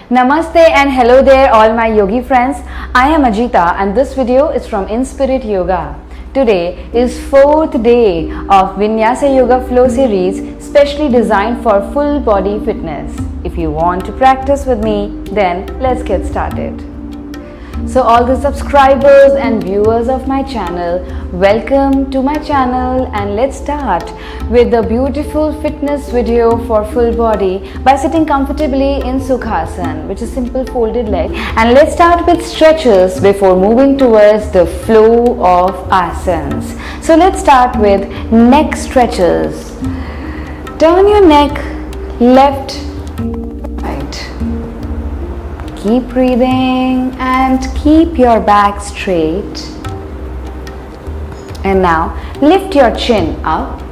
Namaste and hello there all my yogi friends. I am Ajita and this video is from Inspirit Yoga. Today is 4th day of Vinyasa Yoga Flow series specially designed for full body fitness. If you want to practice with me, then let's get started. So all the subscribers and viewers of my channel, welcome to my channel and let's start with the beautiful fitness video for full body by sitting comfortably in Sukhasana, which is simple folded leg, and let's start with stretches before moving towards the flow of asanas. So let's start with neck stretches. Turn your neck left, right. Keep breathing and keep your back straight. And now lift your chin up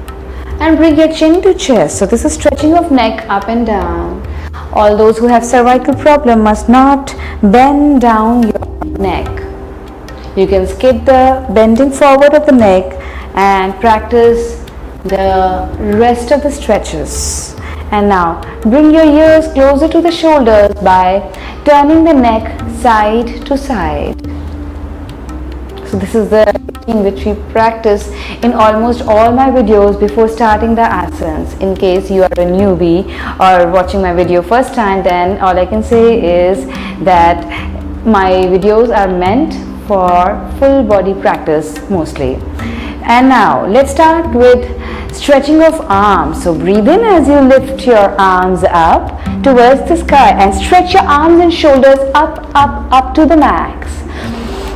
and bring your chin to chest. So this is stretching of neck up and down. All those who have cervical problem must not bend down your neck. You can skip the bending forward of the neck and practice the rest of the stretches. And now bring your ears closer to the shoulders by turning the neck side to side. So this is the routine which we practice in almost all my videos before starting the asanas. In case you are a newbie or watching my video first time, then all I can say is that my videos are meant for full body practice mostly. And now let's start with stretching of arms. So breathe in as you lift your arms up towards the sky and stretch your arms and shoulders up to the max.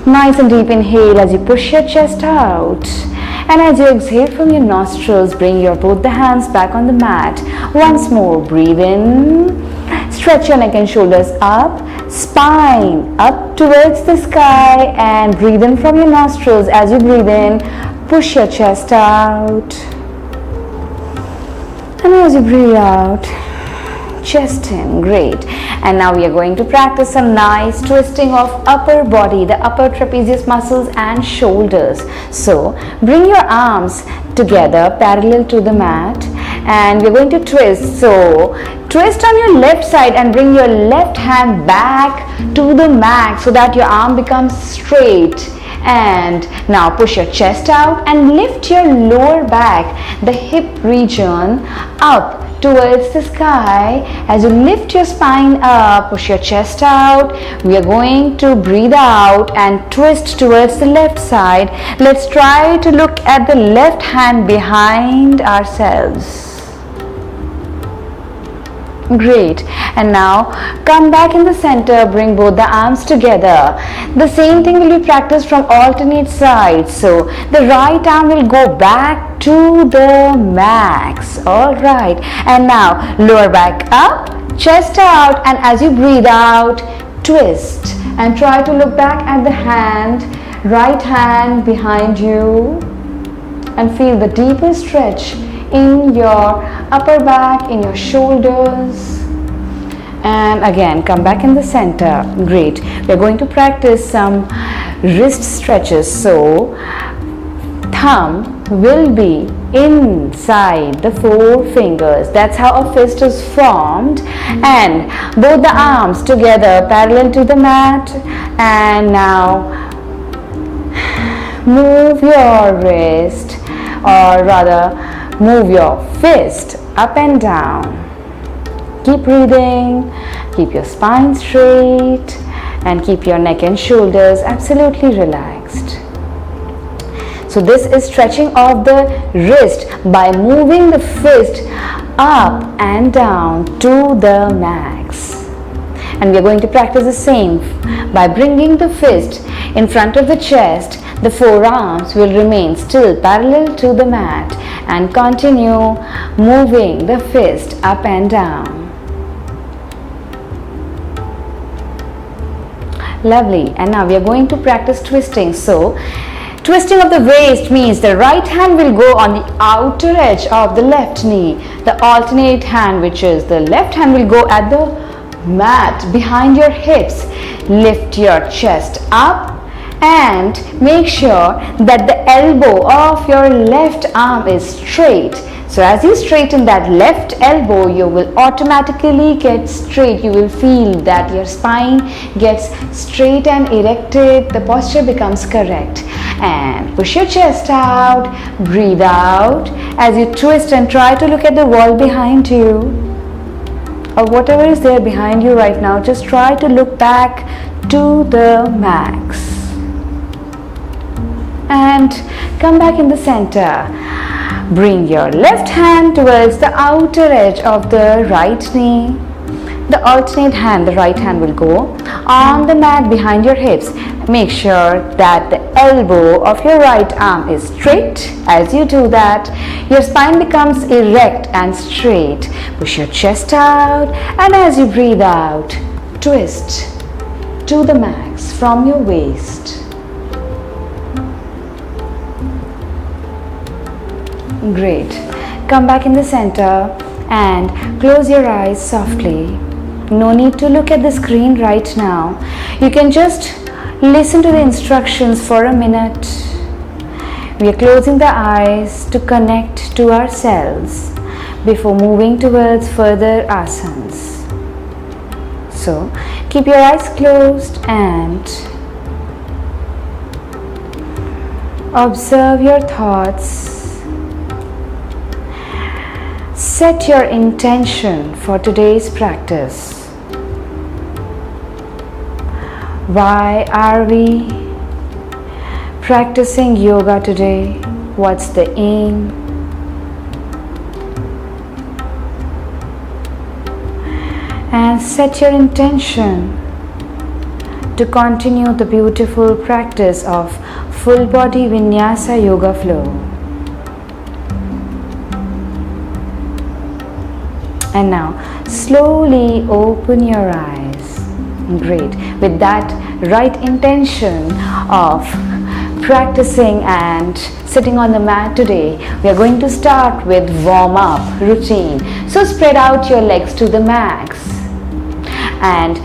Nice and deep inhale as you push your chest out, and as you exhale from your nostrils, bring both the hands back on the mat. Once more, breathe in, stretch your neck and shoulders up, spine up towards the sky, and breathe in from your nostrils. As you breathe in, push your chest out, and as you breathe out, chest in. Great. And now we are going to practice some nice twisting of upper body, the upper trapezius muscles and shoulders. So bring your arms together parallel to the mat and we're going to twist. So twist on your left side and bring your left hand back to the mat so that your arm becomes straight. And now push your chest out and lift your lower back, the hip region up towards the sky. As you lift your spine up, push your chest out. We are going to breathe out and twist towards the left side. Let's try to look at the left hand behind ourselves. Great. And now come back in the center, bring both the arms together. The same thing will be practiced from alternate sides. So the right arm will go back to the max. Alright. And now lower back up, chest out, and as you breathe out, twist. And try to look back at the hand, right hand behind you, and feel the deeper stretch in your upper back, in your shoulders. And again come back in the center. Great. We are going to practice some wrist stretches. So thumb will be inside the four fingers. That's how a fist is formed, and both the arms together parallel to the mat. And now move your wrist, or rather move your fist up and down. Keep breathing, keep your spine straight, and keep your neck and shoulders absolutely relaxed. So this is stretching of the wrist by moving the fist up and down to the max. And we are going to practice the same by bringing the fist in front of the chest. The forearms will remain still parallel to the mat and continue moving the fist up and down. Lovely. And now we are going to practice twisting. So twisting of the waist means the right hand will go on the outer edge of the left knee. The alternate hand, which is the left hand, will go at the mat behind your hips. Lift your chest up and make sure that the elbow of your left arm is straight. So as you straighten that left elbow, you will automatically get straight. You will feel that your spine gets straight and erected. The posture becomes correct. And push your chest out, breathe out as you twist and try to look at the wall behind you, or whatever is there behind you right now. Just try to look back to the max and come back in the center. Bring your left hand towards the outer edge of the right knee. The alternate hand, the right hand, will go on the mat behind your hips. Make sure that the elbow of your right arm is straight. As you do that, your spine becomes erect and straight. Push your chest out, and as you breathe out, twist to the max from your waist. Great. Come back in the center and close your eyes softly. No need to look at the screen right now. You can just listen to the instructions for a minute. We are closing the eyes to connect to ourselves before moving towards further asanas. So keep your eyes closed and observe your thoughts. Set your intention for today's practice. Why are we practicing yoga today? What's the aim? And set your intention to continue the beautiful practice of full body vinyasa yoga flow. And now slowly open your eyes. Great. With that right intention of practicing and sitting on the mat today, we are going to start with warm-up routine. So spread out your legs to the max and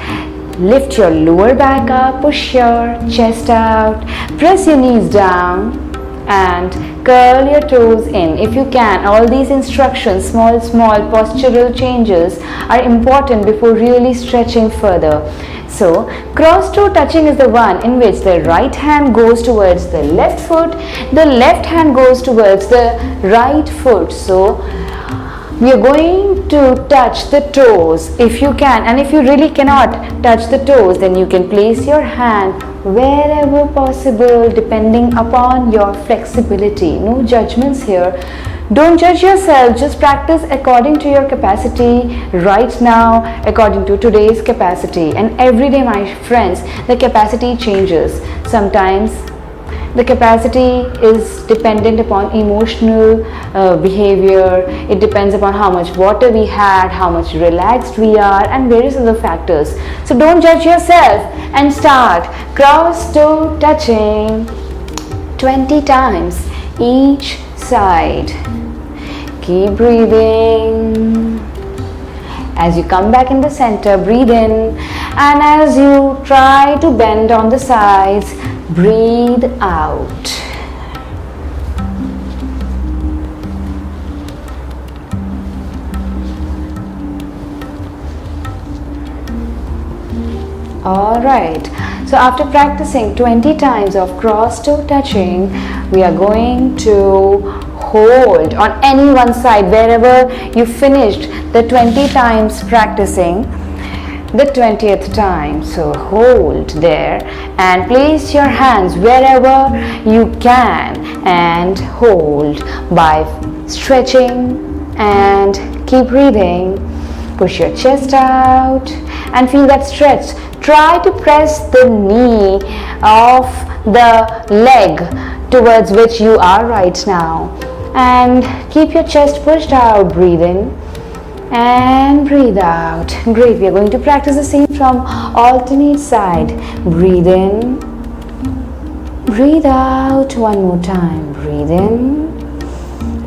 lift your lower back up, push your chest out, press your knees down and curl your toes in if you can. All these instructions, small postural changes are important before really stretching further. So cross toe touching is the one in which the right hand goes towards the left foot, the left hand goes towards the right foot. So we are going to touch the toes if you can, and if you really cannot touch the toes, then you can place your hand wherever possible depending upon your flexibility. No judgments here. Don't judge yourself, just practice according to your capacity right now, according to today's capacity. And every day, my friends, the capacity changes. Sometimes the capacity is dependent upon emotional behavior. It depends upon how much water we had, how much relaxed we are, and various other factors. So don't judge yourself and start cross toe touching 20 times each side. Keep breathing. As you come back in the center, breathe in, and as you try to bend on the sides, breathe out. Alright, so after practicing 20 times of cross toe touching, we are going to hold on any one side wherever you finished the 20 times practicing the 20th time. So hold there and place your hands wherever you can and hold by stretching and keep breathing. Push your chest out and feel that stretch. Try to press the knee of the leg towards which you are right now and keep your chest pushed out. Breathe in and breathe out. Great. We are going to practice the same from alternate side. Breathe in, breathe out. One more time. Breathe in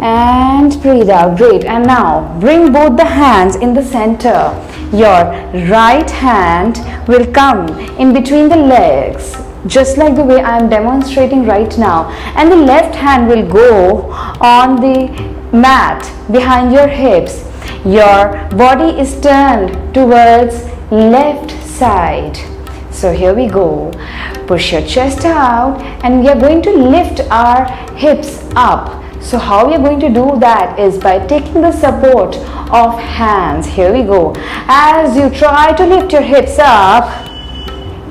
and breathe out. Great. And now bring both the hands in the center. Your right hand will come in between the legs. just like the way I am demonstrating right now, and the left hand will go on the mat behind your hips. Your body is turned towards left side. So here we go. Push your chest out and we are going to lift our hips up. So how we are going to do that is by taking the support of hands. Here we go. As you try to lift your hips up,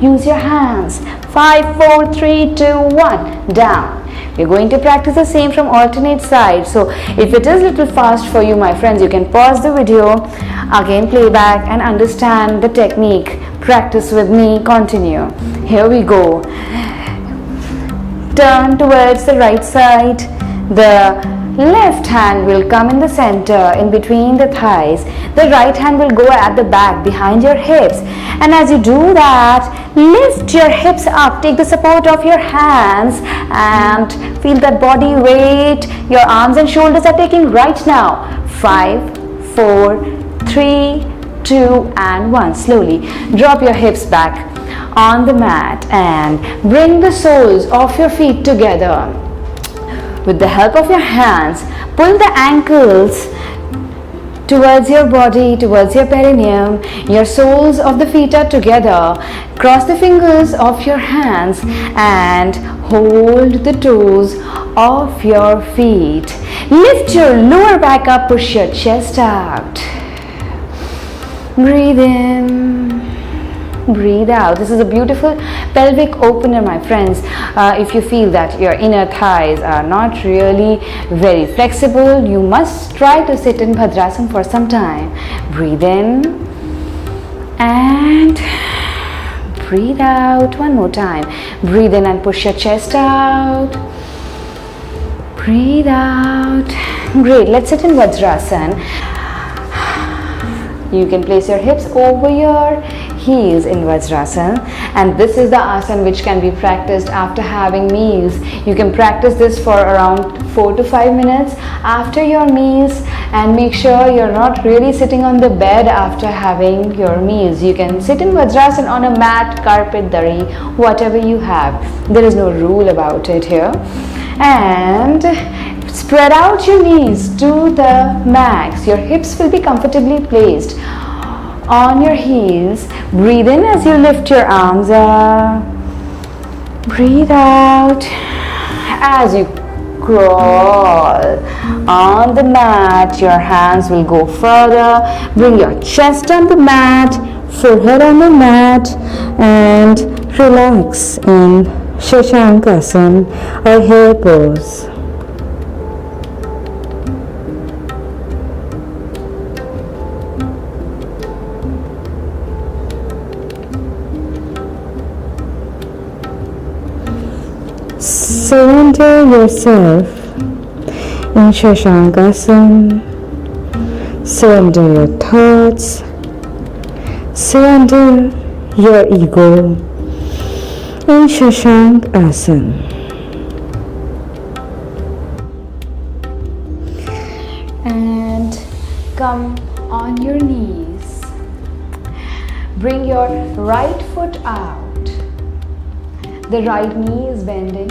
use your hands. 5, 4, 3, 2, 1. Down. We're going to practice the same from alternate sides. So if it is a little fast for you, my friends, you can pause the video, again play back and understand the technique. Practice with me. Continue. Here we go. Turn towards the right side. The left hand will come in the center, in between the thighs. The right hand will go at the back, behind your hips. And as you do that, lift your hips up. Take the support of your hands and feel that body weight your arms and shoulders are taking right now. 5, 4, 3, 2, and 1. Slowly drop your hips back on the mat and bring the soles of your feet together. With the help of your hands, pull the ankles towards your body, towards your perineum. Your soles of the feet are together. Cross the fingers of your hands and hold the toes of your feet. Lift your lower back up, push your chest out. Breathe in. Breathe out. This is a beautiful pelvic opener, my friends. If you feel that your inner thighs are not really very flexible, you must try to sit in Bhadrasana for some time. Breathe in and breathe out. One more time. Breathe in and push your chest out. Breathe out. Great. Let's sit in Vajrasana. You can place your hips over your heels in Vajrasana, and this is the asana which can be practiced after having meals. You can practice this for around 4 to 5 minutes after your meals, and make sure you're not really sitting on the bed after having your meals. You can sit in Vajrasana on a mat, carpet, dari, whatever you have. There is no rule about it here. And spread out your knees to the max. Your hips will be comfortably placed on your heels. Breathe in as you lift your arms up. Breathe out as you crawl on the mat. Your hands will go further. Bring your chest on the mat, forehead on the mat, and relax in Shashankasana or hare pose. Surrender yourself in Shashankasana. Surrender your thoughts. Surrender your ego in Shashankasana. And come on your knees. Bring your right foot out. The right knee is bending,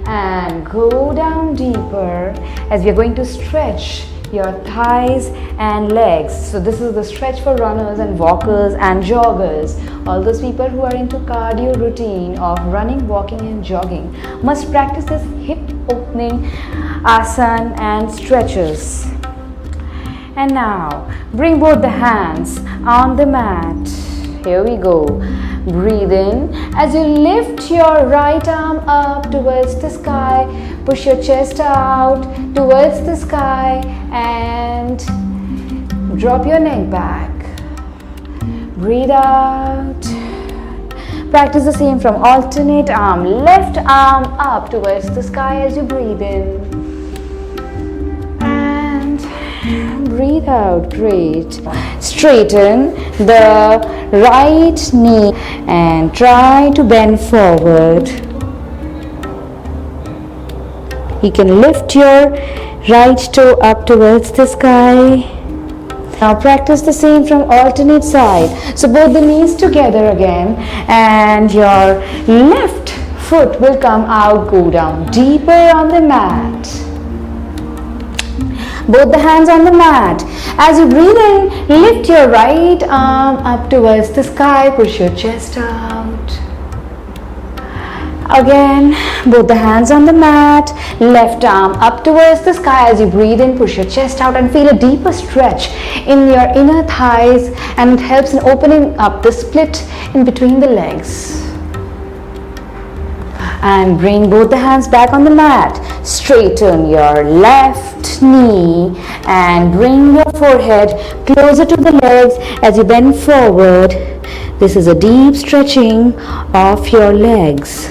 and go down deeper as we are going to stretch your thighs and legs. So this is the stretch for runners and walkers and joggers. All those people who are into cardio routine of running, walking and jogging must practice this hip opening asana and stretches. And now bring both the hands on the mat. Here we go. Breathe in as you lift your right arm up towards the sky. Push your chest out towards the sky and drop your neck back. Breathe out. Practice the same from alternate arm. Left arm up towards the sky as you breathe in. Breathe out. Great. Straighten the right knee and try to bend forward. You can lift your right toe up towards the sky. Now practice the same from alternate side. So both the knees together again, and your left foot will come out, go down deeper on the mat. Both the hands on the mat. As you breathe in, lift your right arm up towards the sky, push your chest out. Again, both the hands on the mat, left arm up towards the sky. As you breathe in, push your chest out and feel a deeper stretch in your inner thighs, and it helps in opening up the split in between the legs. And bring both the hands back on the mat. Straighten your left knee and bring your forehead closer to the legs as you bend forward. This is a deep stretching of your legs.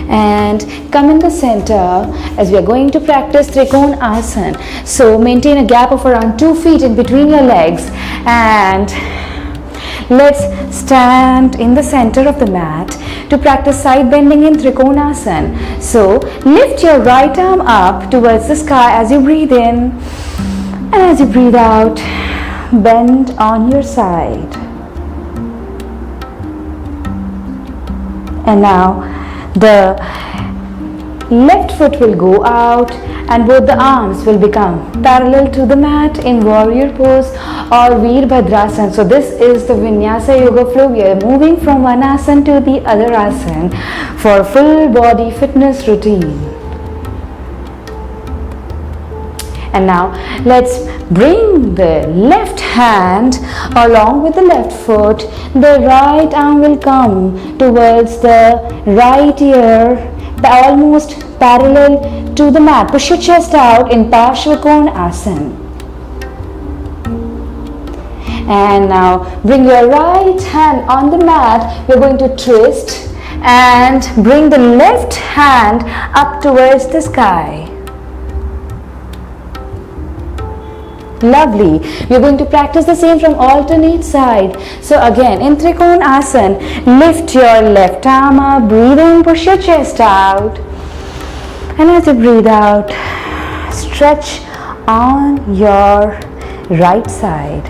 And come in the center as we are going to practice Trikonasana. So maintain a gap of around 2 feet in between your legs, and let's stand in the center of the mat to practice side bending in Trikonasana. So lift your right arm up towards the sky as you breathe in, and as you breathe out, bend on your side. And now the left foot will go out and both the arms will become parallel to the mat in warrior pose or Veerbhadrasana. So this is the Vinyasa Yoga flow. We are moving from one asana to the other asana for full body fitness routine. And now let's bring the left hand along with the left foot. The right arm will come towards the right ear, almost parallel to the mat. Push your chest out in Parshvakonasana. And now bring your right hand on the mat. We're going to twist and bring the left hand up towards the sky. Lovely. We're going to practice the same from alternate side. So again, in Trikonasana, lift your left arm up, breathe in, push your chest out. And as you breathe out, stretch on your right side.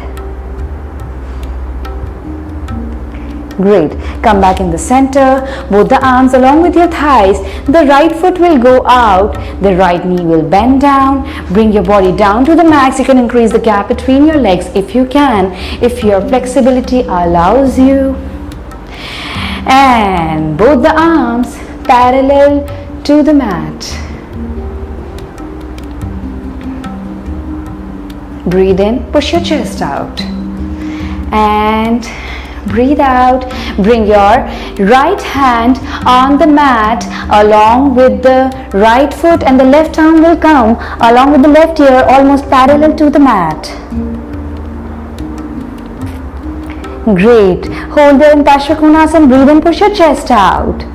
Great. Come back in the center, both the arms along with your thighs. The right foot will go out, the right knee will bend down. Bring your body down to the max. You can increase the gap between your legs if you can, if your flexibility allows you. And both the arms parallel to the mat. Breathe in, push your chest out. And breathe out. Bring your right hand on the mat along with the right foot, and the left arm will come along with the left ear almost parallel to the mat. Great. Hold there in Parshvakonasana. Breathe in, push your chest out.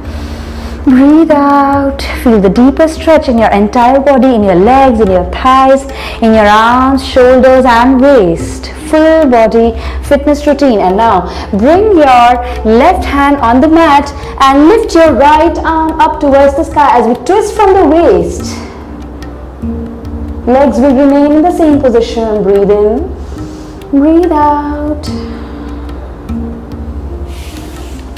Breathe out. Feel the deeper stretch in your entire body, in your legs, in your thighs, in your arms, shoulders and waist. Full body fitness routine. And now bring your left hand on the mat and lift your right arm up towards the sky as we twist from the waist. Legs will remain in the same position. Breathe in, breathe out.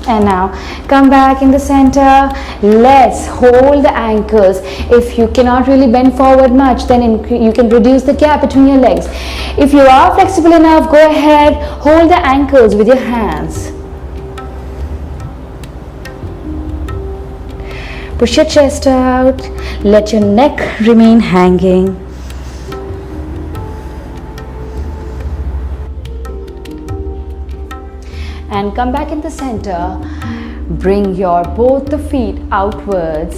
And now come back in the center. Let's hold the ankles. If you cannot really bend forward much, then you can reduce the gap between your legs. If you are flexible enough, go ahead, hold the ankles with your hands. Push your chest out. Let your neck remain hanging. And come back in the center. Bring your both the feet outwards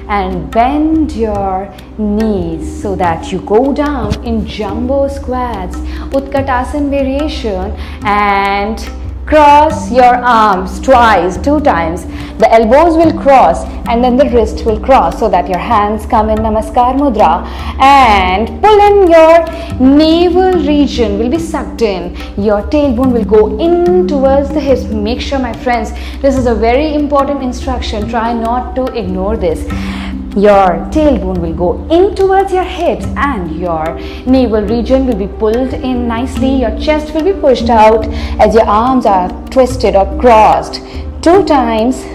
and bend your knees so that you go down in jumbo squats, Utkatasana variation, and cross your arms twice, 2 times. The elbows will cross and then the wrist will cross so that your hands come in Namaskar Mudra, and pull in your navel region will be sucked in. Your tailbone will go in towards the hips. Make sure, my friends, this is a very important instruction. Try not to ignore this. Your tailbone will go in towards your hips and your navel region will be pulled in nicely. Your chest will be pushed out as your arms are twisted or crossed 2 times,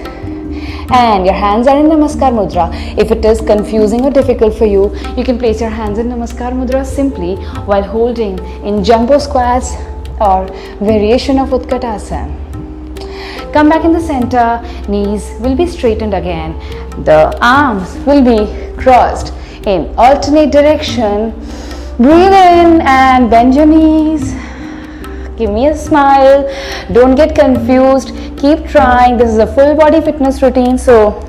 and your hands are in Namaskar Mudra. If it is confusing or difficult for you, you can place your hands in Namaskar Mudra simply while holding in jumbo squats or variation of Utkatasana. Come back in the center, knees will be straightened again. The arms will be crossed in alternate direction. Breathe in and bend your knees. Give me a smile. Don't get confused. Keep trying. This is a full body fitness routine, so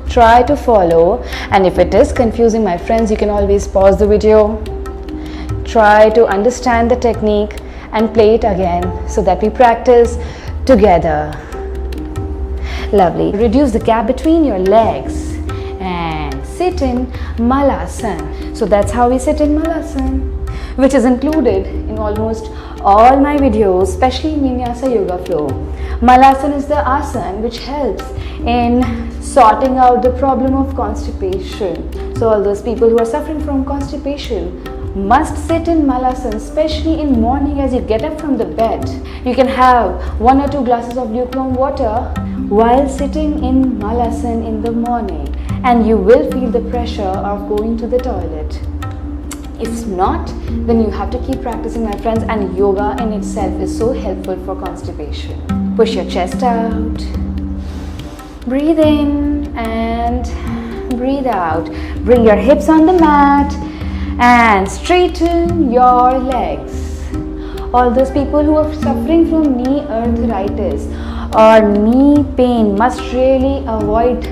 try to follow. And if it is confusing, my friends, you can always pause the video. Try to understand the technique and play it again so that we practice together. Lovely. Reduce the gap between your legs and sit in Malasana. So that's how we sit in Malasana, which is included in almost all my videos, especially in Vinyasa Yoga Flow. Malasana is the asana which helps in sorting out the problem of constipation. So all those people who are suffering from constipation must sit in Malasana, especially in morning as you get up from the bed. You can have 1 or 2 glasses of lukewarm water while sitting in Malasana in the morning, and you will feel the pressure of going to the toilet. If not, then you have to keep practicing, my friends, and yoga in itself is so helpful for constipation. Push your chest out. Breathe in and breathe out. Bring your hips on the mat and straighten your legs. All those people who are suffering from knee arthritis or knee pain must really avoid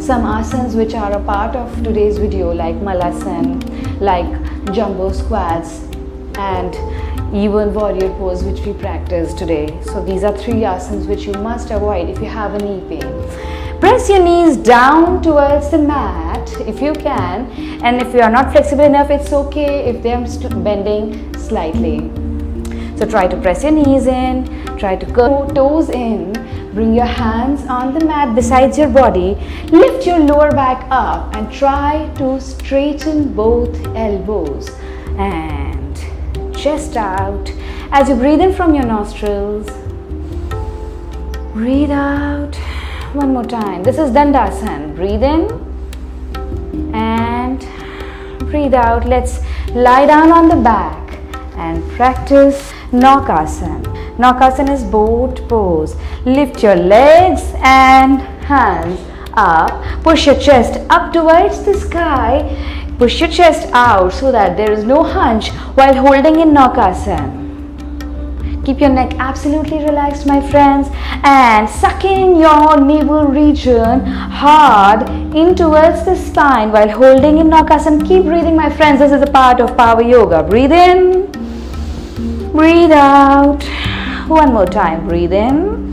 some asanas which are a part of today's video, like Malasana, like jumbo squats, and even warrior pose which we practice today. So these are 3 asanas which you must avoid if you have a knee pain. Press your knees down towards the mat if you can, and if you are not flexible enough, it's okay if they are bending slightly. So try to press your knees in, try to curl toes in, bring your hands on the mat besides your body, lift your lower back up and try to straighten both elbows and chest out. As you breathe in from your nostrils, breathe out. One more time. This is Dandasana. Breathe in and breathe out. Let's lie down on the back and practice Naukasana. Naukasana is boat pose. Lift your legs and hands up. Push your chest up towards the sky. Push your chest out so that there is no hunch while holding in Naukasana. Keep your neck absolutely relaxed, my friends, and suck in your navel region hard in towards the spine while holding in Naukasana. Keep breathing, my friends. This is a part of power yoga. Breathe in, breathe out. One more time. Breathe in,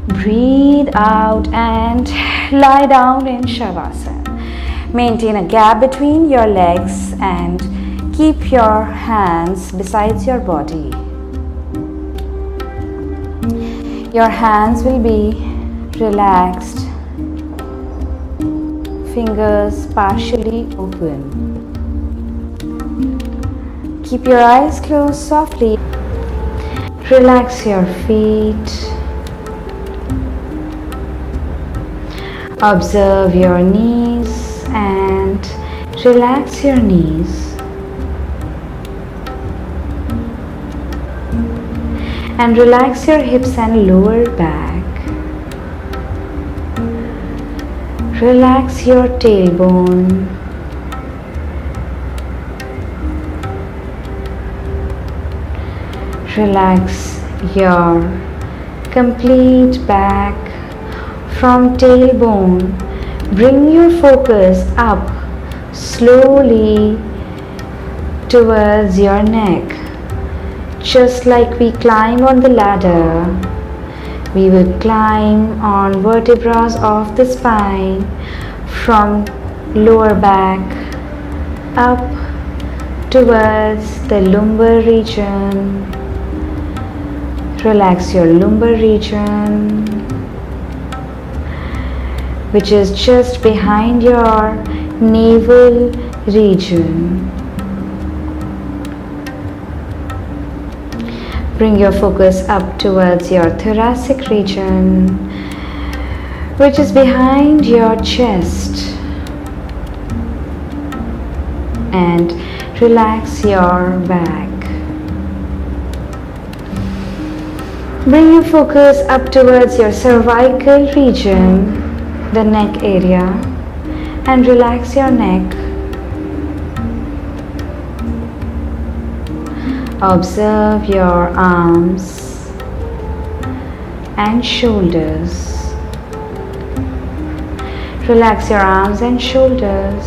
breathe out, and lie down in Shavasana. Maintain a gap between your legs and keep your hands besides your body. Your hands will be relaxed, fingers partially open. Keep your eyes closed softly. Relax your feet. Observe your knees and relax your knees. And relax your hips and lower back. Relax your tailbone. Relax your complete back from tailbone. Bring your focus up slowly towards your neck. Just like we climb on the ladder, we will climb on vertebrae of the spine from lower back up towards the lumbar region. Relax your lumbar region, which is just behind your navel region. Bring your focus up towards your thoracic region, which is behind your chest, and relax your back. Bring your focus up towards your cervical region, the neck area, and relax your neck. Observe your arms and shoulders. Relax your arms and shoulders.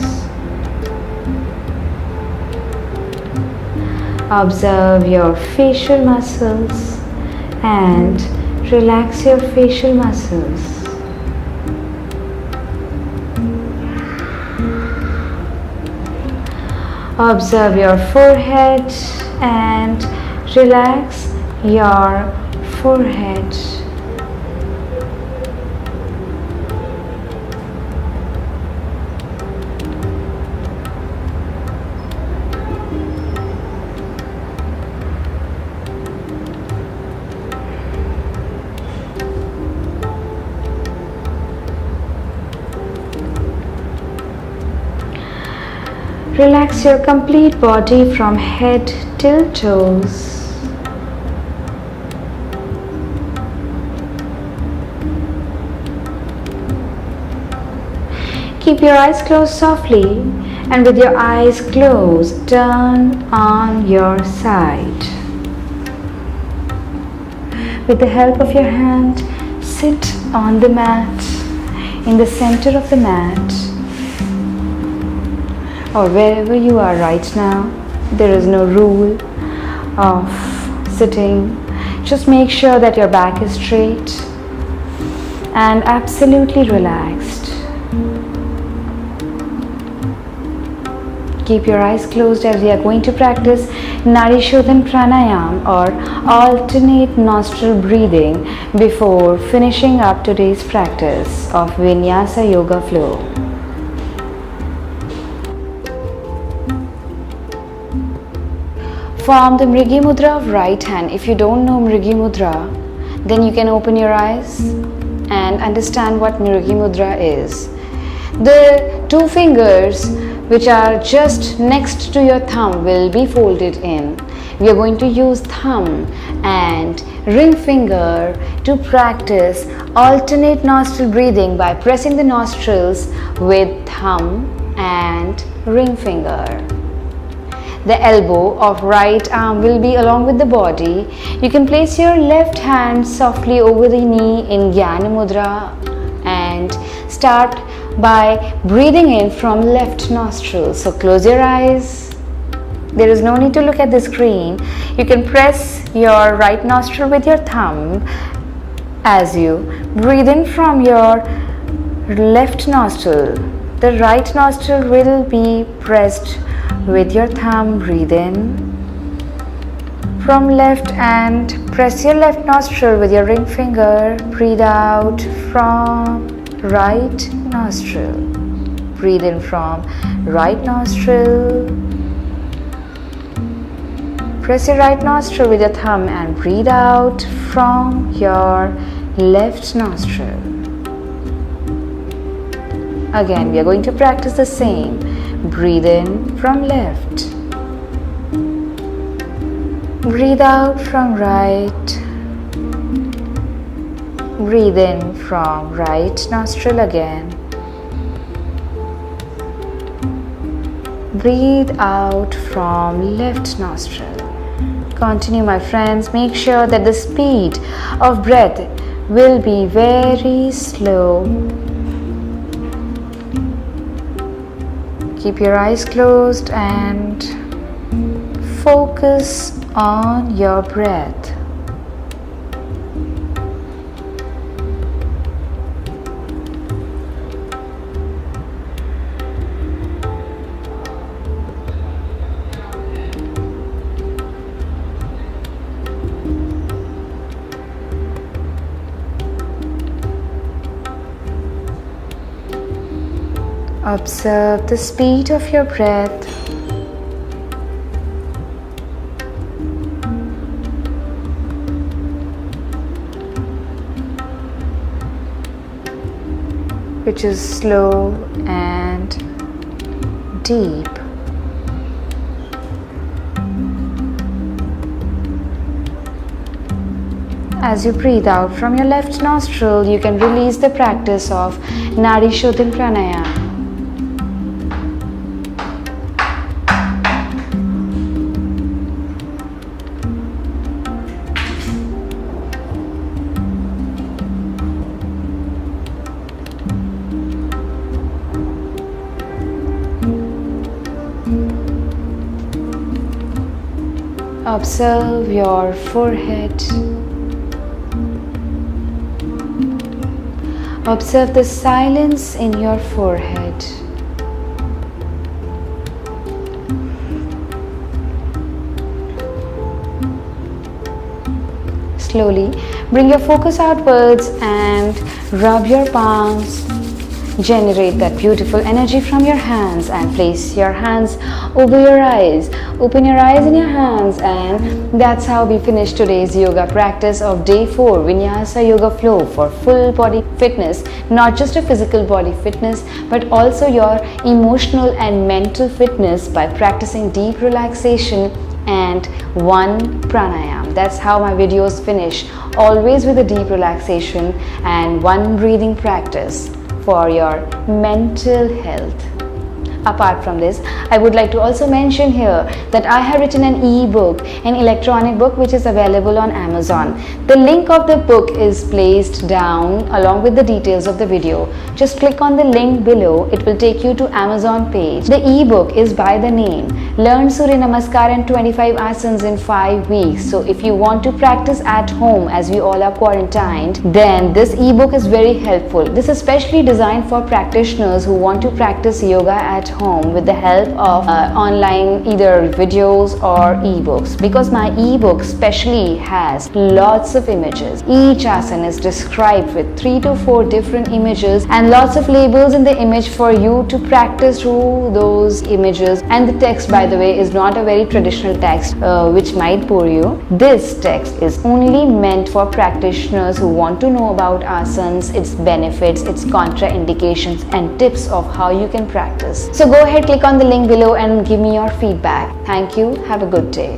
Observe your facial muscles and relax your facial muscles. Observe your forehead and relax your forehead. Relax your complete body from head till toes. Keep your eyes closed softly, and with your eyes closed, turn on your side. With the help of your hand, sit on the mat, in the center of the mat, or wherever you are right now. There is no rule of sitting. Just make sure that your back is straight and absolutely relaxed. Keep your eyes closed as we are going to practice Nadi Shodhan Pranayam, or alternate nostril breathing, before finishing up today's practice of Vinyasa Yoga Flow. Form the Mrigi Mudra of right hand. If you don't know Mrigi Mudra, then you can open your eyes and understand what Mrigi Mudra is. The two fingers which are just next to your thumb will be folded in. We are going to use thumb and ring finger to practice alternate nostril breathing by pressing the nostrils with thumb and ring finger. The elbow of right arm will be along with the body. You can place your left hand softly over the knee in Jnana Mudra and start by breathing in from left nostril. So close your eyes. There is no need to look at the screen. You can press your right nostril with your thumb as you breathe in from your left nostril. The right nostril will be pressed with your thumb. Breathe in from left and press your left nostril with your ring finger. Breathe out from right nostril. Breathe in from right nostril. Press your right nostril with your thumb and breathe out from your left nostril. Again, we are going to practice the same. Breathe in from left. Breathe out from right. Breathe in from right nostril again. Breathe out from left nostril. Continue, my friends. Make sure that the speed of breath will be very slow. Keep your eyes closed and focus on your breath. Observe the speed of your breath. which is slow and deep. As you breathe out from your left nostril, you can release the practice of Nadi Shodhini Pranayama. Observe your forehead. Observe the silence in your forehead. Slowly bring your focus outwards and rub your palms. Generate that beautiful energy from your hands and place your hands over your eyes. Open your eyes in your hands, and that's how we finish today's yoga practice of day 4, Vinyasa Yoga Flow, for full body fitness, not just a physical body fitness, but also your emotional and mental fitness by practicing deep relaxation and one pranayam. That's how my videos finish, always with a deep relaxation and one breathing practice for your mental health. Apart from this, I would like to also mention here that I have written an e-book, an electronic book, which is available on Amazon. The link of the book is placed down along with the details of the video. Just click on the link below. It will take you to Amazon page. The e-book is by the name Learn Surya Namaskar and 25 Asanas in 5 weeks. So if you want to practice at home, as we all are quarantined, then this e-book is very helpful. This is specially designed for practitioners who want to practice yoga at home with the help of online either videos or ebooks, because my ebook specially has lots of images. Each asana is described with 3 to 4 different images and lots of labels in the image for you to practice through those images. And the text, by the way, is not a very traditional text which might bore you. This text is only meant for practitioners who want to know about asanas, its benefits, its contraindications and tips of how you can practice. So go ahead, click on the link below and give me your feedback. Thank you. Have a good day.